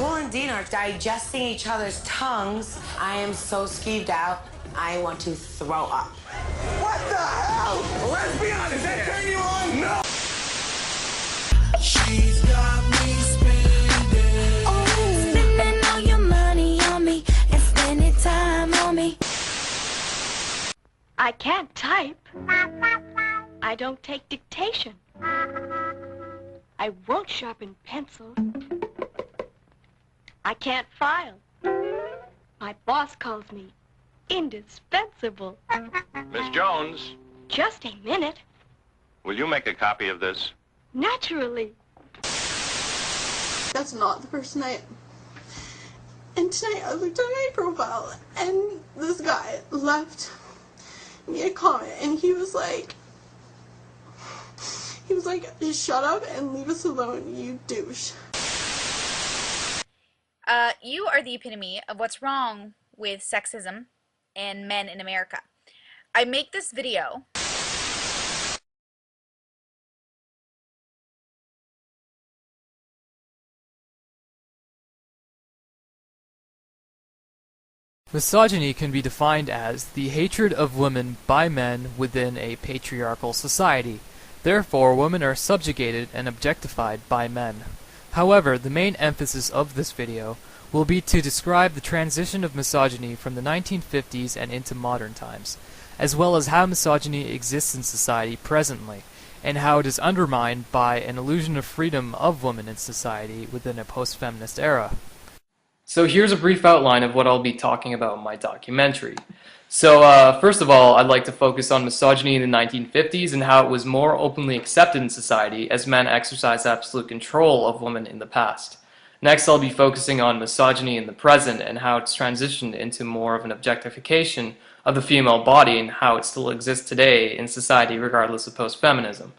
Ghoul and Dean are digesting each other's tongues. I am so skeeved out. I want to throw up. What the hell? Let's be honest, that turn you on? No! She's got me spending. Oh, spending all your money on me and spending time on me. I can't type. I don't take dictation. I won't sharpen pencils. I can't file. My boss calls me indispensable. Miss Jones, Just a minute. will you make a copy of this? Naturally. That's not the person I am. And tonight I looked at my profile and this guy left me a comment and he was like, just shut up and leave us alone, you douche. You are the epitome of what's wrong with sexism and men in America. I make this video Misogyny can be defined as the hatred of women by men within a patriarchal society. Therefore, women are subjugated and objectified by men. However, the main emphasis of this video will be to describe the transition of misogyny from the 1950s and into modern times, as well as how misogyny exists in society presently, and how it is undermined by an illusion of freedom of women in society within a post-feminist era. So here's a brief outline of what I'll be talking about in my documentary. So first of all, I'd like to focus on misogyny in the 1950s and how it was more openly accepted in society as men exercised absolute control of women in the past. Next, I'll be focusing on misogyny in the present and how it's transitioned into more of an objectification of the female body and how it still exists today in society regardless of post-feminism.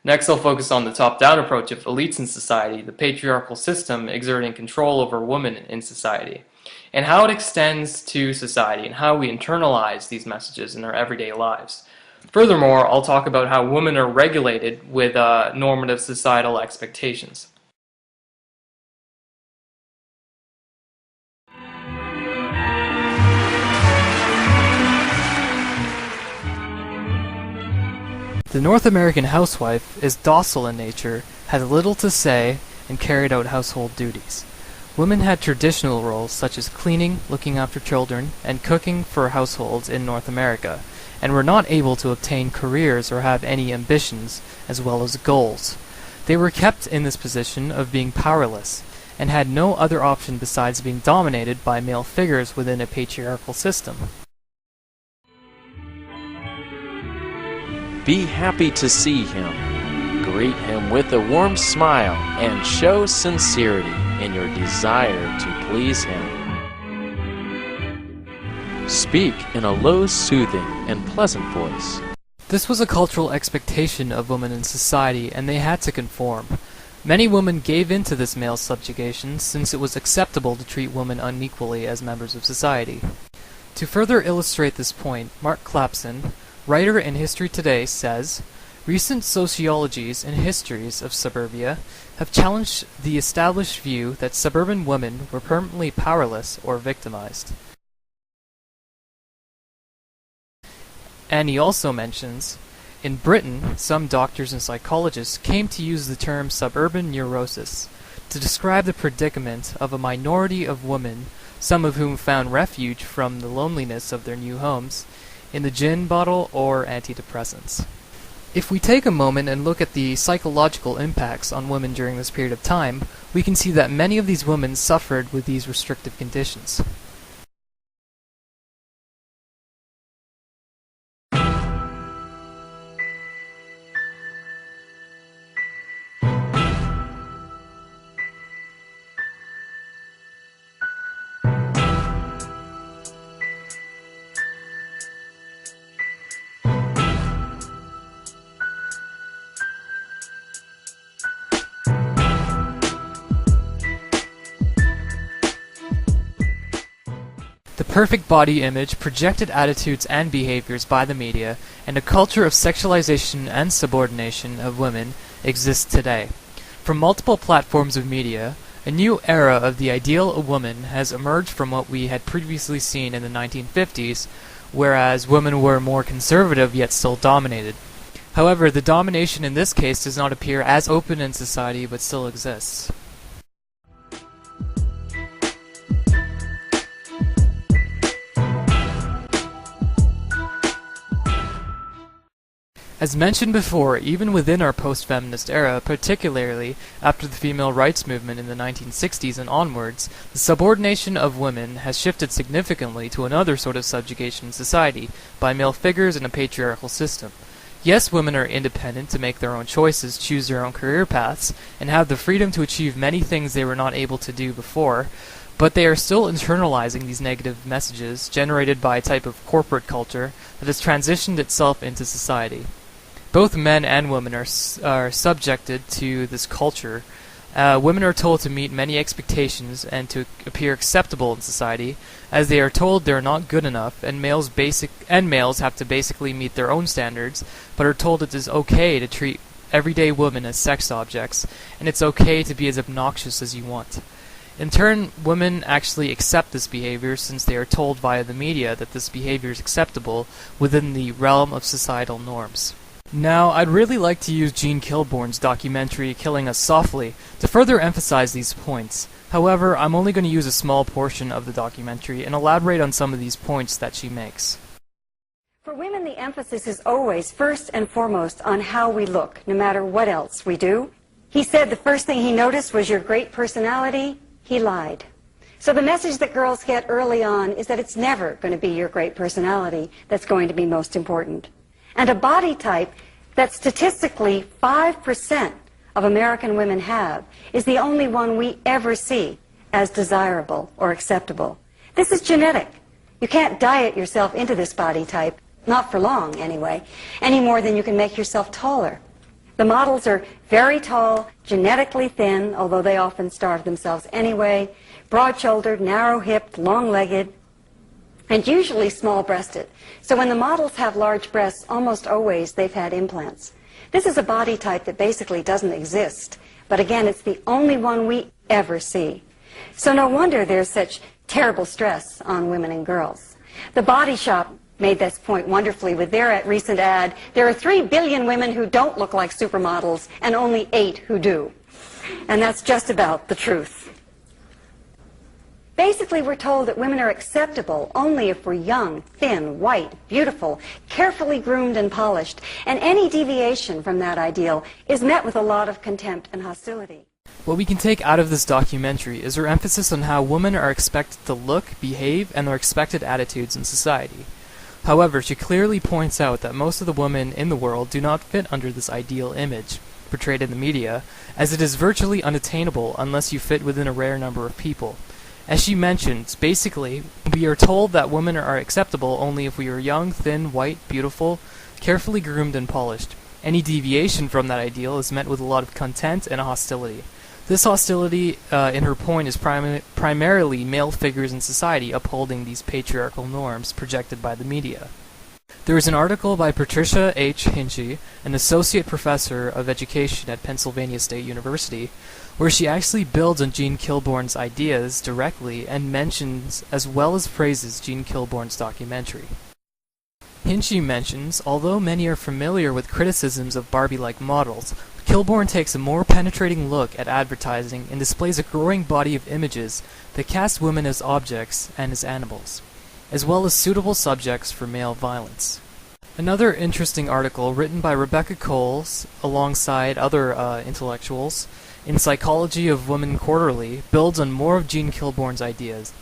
Next, I'll focus on the top-down approach of elites in society, the patriarchal system exerting control over women in society, and how it extends to society and how we internalize these messages in our everyday lives. Furthermore, I'll talk about how women are regulated with normative societal expectations. The North American housewife is docile in nature, had little to say, and carried out household duties. Women had traditional roles such as cleaning, looking after children, and cooking for households in North America, and were not able to obtain careers or have any ambitions as well as goals. They were kept in this position of being powerless, and had no other option besides being dominated by male figures within a patriarchal system. Be happy to see him. Greet him with a warm smile and show sincerity in your desire to please him. Speak in a low, soothing, and pleasant voice. This was a cultural expectation of women in society, and they had to conform. Many women gave in to this male subjugation since it was acceptable to treat women unequally as members of society. To further illustrate this point, Mark Clapson, writer in History Today, says, "Recent sociologies and histories of suburbia have challenged the established view that suburban women were permanently powerless or victimized." And he also mentions, "In Britain, some doctors and psychologists came to use the term suburban neurosis to describe the predicament of a minority of women, some of whom found refuge from the loneliness of their new homes in the gin bottle or antidepressants." If we take a moment and look at the psychological impacts on women during this period of time, we can see that many of these women suffered with these restrictive conditions. The perfect body image, projected attitudes and behaviors by the media, and a culture of sexualization and subordination of women exists today. From multiple platforms of media, A new era of the ideal of woman has emerged from what we had previously seen in the 1950s, whereas women were more conservative yet still dominated. However, the domination in this case does not appear as open in society but still exists. As mentioned before, even within our post-feminist era, particularly after the female rights movement in the 1960s and onwards, the subordination of women has shifted significantly to another sort of subjugation in society, by male figures in a patriarchal system. Yes, women are independent to make their own choices, choose their own career paths, and have the freedom to achieve many things they were not able to do before, but they are still internalizing these negative messages generated by a type of corporate culture that has transitioned itself into society. Both men and women are subjected to this culture. Women are told to meet many expectations and to appear acceptable in society, as they are told they are not good enough, and males have to basically meet their own standards, but are told it is okay to treat everyday women as sex objects, and it's okay to be as obnoxious as you want. In turn, women actually accept this behavior since they are told via the media that this behavior is acceptable within the realm of societal norms. Now, I'd really like to use Jean Kilbourne's documentary Killing Us Softly to further emphasize these points. However, I'm only going to use a small portion of the documentary and elaborate on some of these points that she makes. For women, the emphasis is always first and foremost on how we look, no matter what else we do. He said the first thing he noticed was your great personality. He lied. So the message that girls get early on is that it's never going to be your great personality that's going to be most important. And a body type that statistically 5% of American women have is the only one we ever see as desirable or acceptable. This is genetic. You can't diet yourself into this body type, not for long anyway, any more than you can make yourself taller. The models are very tall, genetically thin, although they often starve themselves anyway, broad-shouldered, narrow-hipped, long-legged, and usually small-breasted. So when the models have large breasts, almost always they've had implants. This is a body type that basically doesn't exist, but again, it's the only one we ever see. So no wonder there's such terrible stress on women and girls. The Body Shop made this point wonderfully with their recent ad. There are 3 billion women who don't look like supermodels and only 8 who do. And that's just about the truth. Basically, we're told that women are acceptable only if we're young, thin, white, beautiful, carefully groomed and polished, and any deviation from that ideal is met with a lot of contempt and hostility. What we can take out of this documentary is her emphasis on how women are expected to look, behave, and their expected attitudes in society. However, she clearly points out that most of the women in the world do not fit under this ideal image portrayed in the media, as it is virtually unattainable unless you fit within a rare number of people. As she mentions, basically, we are told that women are acceptable only if we are young, thin, white, beautiful, carefully groomed and polished. Any deviation from that ideal is met with a lot of contempt and hostility. This hostility, in her point, is primarily male figures in society upholding these patriarchal norms projected by the media. There is an article by Patricia H. Hinchey, an associate professor of education at Pennsylvania State University, where she actually builds on Jean Kilbourne's ideas directly and mentions as well as praises Jean Kilbourne's documentary. Hinchey mentions, although many are familiar with criticisms of Barbie-like models, Kilbourne takes a more penetrating look at advertising and displays a growing body of images that cast women as objects and as animals, as well as suitable subjects for male violence. Another interesting article written by Rebecca Coles, alongside other intellectuals, in Psychology of Women Quarterly, builds on more of Jean Kilbourne's ideas.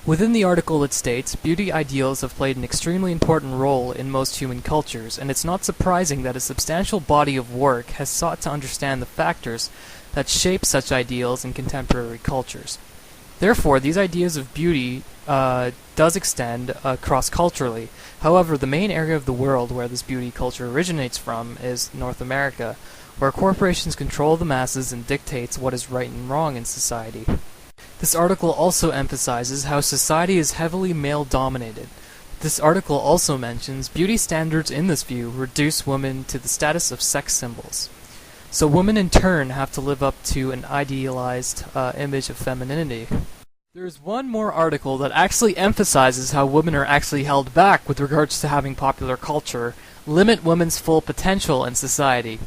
Within the article it states, beauty ideals have played an extremely important role in most human cultures, and it's not surprising that a substantial body of work has sought to understand the factors that shape such ideals in contemporary cultures. Therefore, these ideas of beauty does extend cross-culturally. However, the main area of the world where this beauty culture originates from is North America, where corporations control the masses and dictates what is right and wrong in society. This article also emphasizes how society is heavily male-dominated. This article also mentions beauty standards in this view reduce women to the status of sex symbols. So women in turn have to live up to an idealized image of femininity. There's one more article that actually emphasizes how women are actually held back with regards to having popular culture limit women's full potential in society.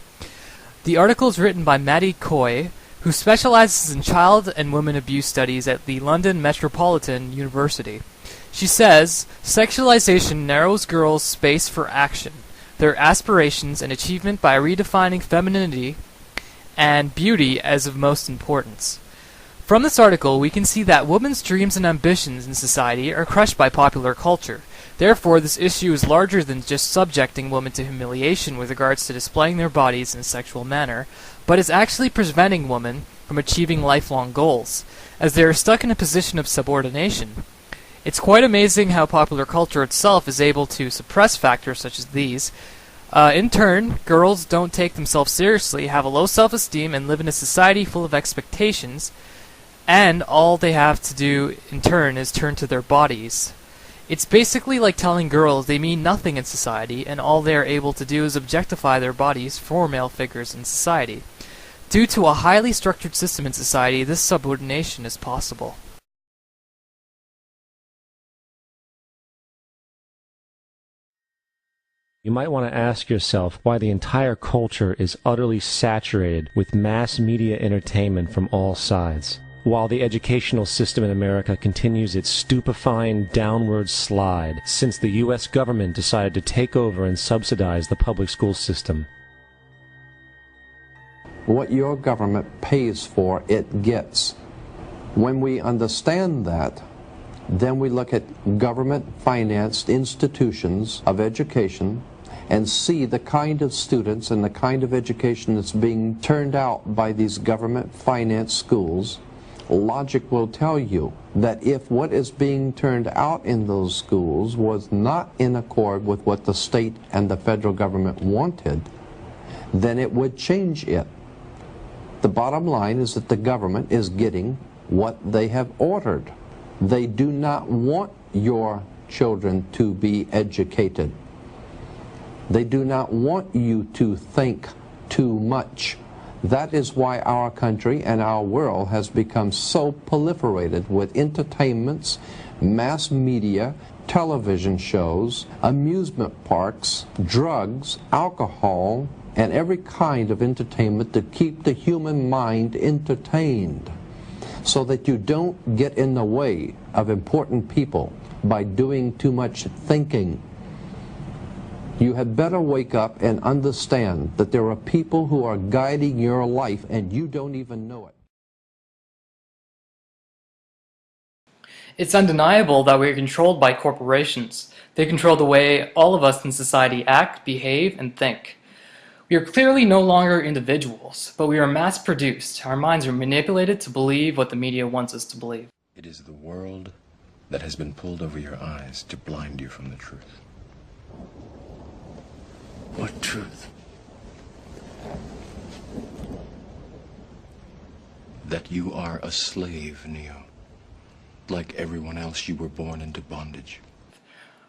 The article is written by Maddie Coy, who specializes in child and women abuse studies at the London Metropolitan University. She says, sexualization narrows girls' space for action, their aspirations and achievement by redefining femininity and beauty as of most importance. From this article, we can see that women's dreams and ambitions in society are crushed by popular culture. Therefore, this issue is larger than just subjecting women to humiliation with regards to displaying their bodies in a sexual manner, but is actually preventing women from achieving lifelong goals, as they are stuck in a position of subordination. It's quite amazing how popular culture itself is able to suppress factors such as these. In turn, girls don't take themselves seriously, have a low self-esteem, and live in a society full of expectations, and all they have to do, in turn, is turn to their bodies. It's basically like telling girls they mean nothing in society, and all they are able to do is objectify their bodies for male figures in society. Due to a highly structured system in society, this subordination is possible. You might want to ask yourself why the entire culture is utterly saturated with mass media entertainment from all sides, while the educational system in America continues its stupefying downward slide since the U.S. government decided to take over and subsidize the public school system. What your government pays for, it gets. When we understand that, then we look at government-financed institutions of education and see the kind of students and the kind of education that's being turned out by these government-financed schools. Logic will tell you that if what is being turned out in those schools was not in accord with what the state and the federal government wanted, then it would change it. The bottom line is that the government is getting what they have ordered. They do not want your children to be educated. They do not want you to think too much. That is why our country and our world has become so proliferated with entertainments, mass media, television shows, amusement parks, drugs, alcohol, and every kind of entertainment to keep the human mind entertained, so that you don't get in the way of important people by doing too much thinking. You had better wake up and understand that there are people who are guiding your life and you don't even know it. It's undeniable that we are controlled by corporations. They control the way all of us in society act, behave, and think. We are clearly no longer individuals, but we are mass-produced. Our minds are manipulated to believe what the media wants us to believe. It is the world that has been pulled over your eyes to blind you from the truth. What truth? That you are a slave, Neo. Like everyone else, you were born into bondage.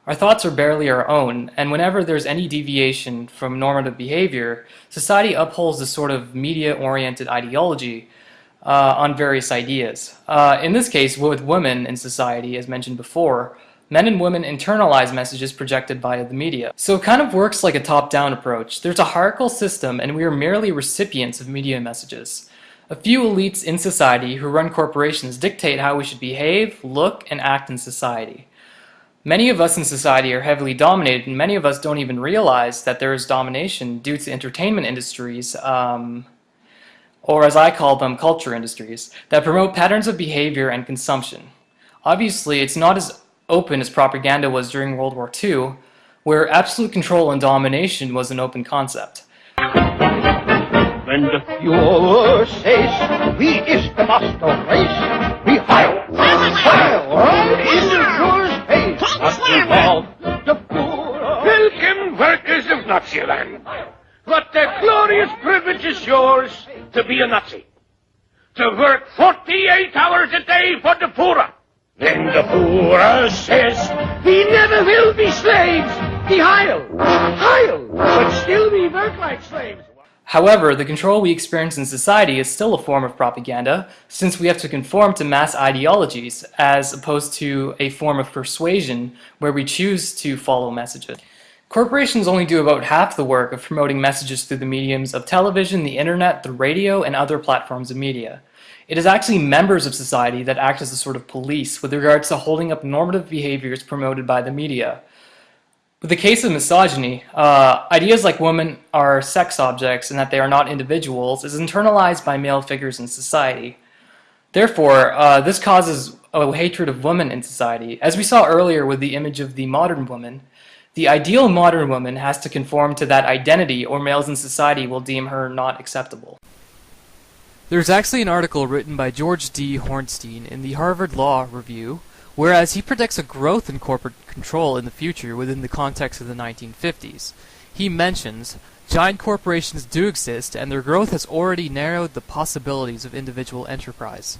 Our thoughts are barely our own, and whenever there's any deviation from normative behavior, society upholds this sort of media-oriented ideology on various ideas. In this case, with women in society, as mentioned before, men and women internalize messages projected by the media. So it kind of works like a top-down approach. There's a hierarchical system, and we are merely recipients of media messages. A few elites in society who run corporations dictate how we should behave, look, and act in society. Many of us in society are heavily dominated, and many of us don't even realize that there is domination due to entertainment industries, or as I call them, culture industries, that promote patterns of behavior and consumption. Obviously, it's not as open as propaganda was during World War II, where absolute control and domination was an open concept. Wenn der Führer says, wie ist der Master Race? Wie heil, is the Führer's pace? Not involved, the Führer. Welcome, workers of Naziland. What a glorious privilege is yours to be a Nazi. To work 48 hours a day for the Führer. Then the Führer says, we never will be slaves. Die Heil, Heil, but still we work like slaves. However, the control we experience in society is still a form of propaganda, since we have to conform to mass ideologies, as opposed to a form of persuasion where we choose to follow messages. Corporations only do about half the work of promoting messages through the mediums of television, the internet, the radio, and other platforms of media. It is actually members of society that act as a sort of police with regards to holding up normative behaviors promoted by the media. With the case of misogyny, ideas like women are sex objects and that they are not individuals is internalized by male figures in society. Therefore, this causes a hatred of women in society. As we saw earlier with the image of the modern woman, the ideal modern woman has to conform to that identity or males in society will deem her not acceptable. There's actually an article written by George D. Hornstein in the Harvard Law Review, whereas he predicts a growth in corporate control in the future within the context of the 1950s. He mentions, giant corporations do exist and their growth has already narrowed the possibilities of individual enterprise.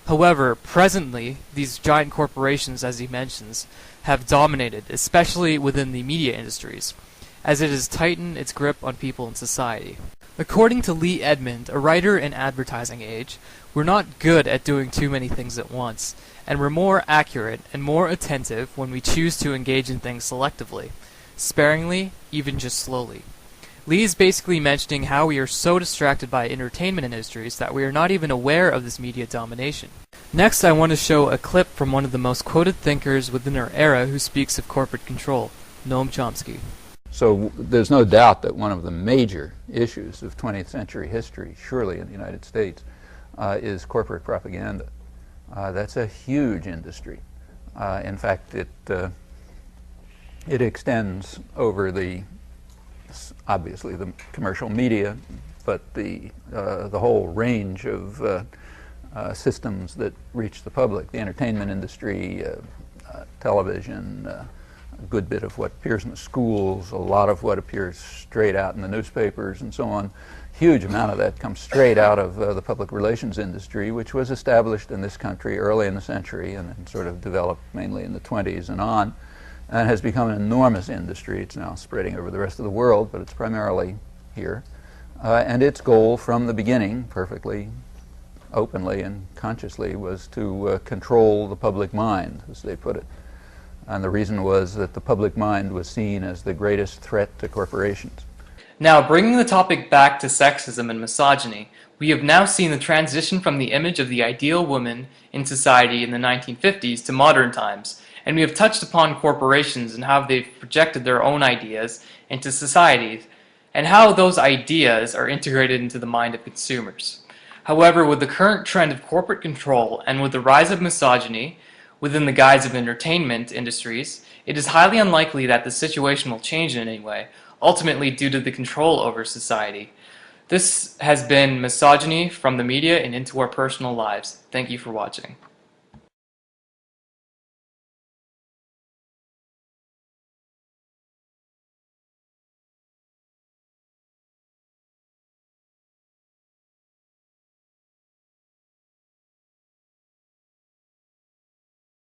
However, presently, these giant corporations, as he mentions, have dominated, especially within the media industries, as it has tightened its grip on people in society. According to Lee Edmond, a writer in Advertising Age, we're not good at doing too many things at once, and we're more accurate and more attentive when we choose to engage in things selectively, sparingly, even just slowly. Lee is basically mentioning how we are so distracted by entertainment industries that we are not even aware of this media domination. Next, I want to show a clip from one of the most quoted thinkers within our era who speaks of corporate control, Noam Chomsky. So there's no doubt that one of the major issues of 20th century history, surely in the United States, is corporate propaganda. That's a huge industry. In fact, it extends over obviously the commercial media, but the whole range of systems that reach the public, the entertainment industry, television, a good bit of what appears in the schools, a lot of what appears straight out in the newspapers and so on. Huge amount of that comes straight out of the public relations industry, which was established in this country early in the century and then sort of developed mainly in the 20s and on, and has become an enormous industry. It's now spreading over the rest of the world, but it's primarily here. And its goal from the beginning, perfectly openly and consciously, was to control the public mind, as they put it. And the reason was that the public mind was seen as the greatest threat to corporations. Now, bringing the topic back to sexism and misogyny, we have now seen the transition from the image of the ideal woman in society in the 1950s to modern times, and we have touched upon corporations and how they've projected their own ideas into societies, and how those ideas are integrated into the mind of consumers. However, with the current trend of corporate control and with the rise of misogyny within the guise of entertainment industries, it is highly unlikely that the situation will change in any way, ultimately due to the control over society. This has been Misogyny from the media and into our personal lives. Thank you for watching.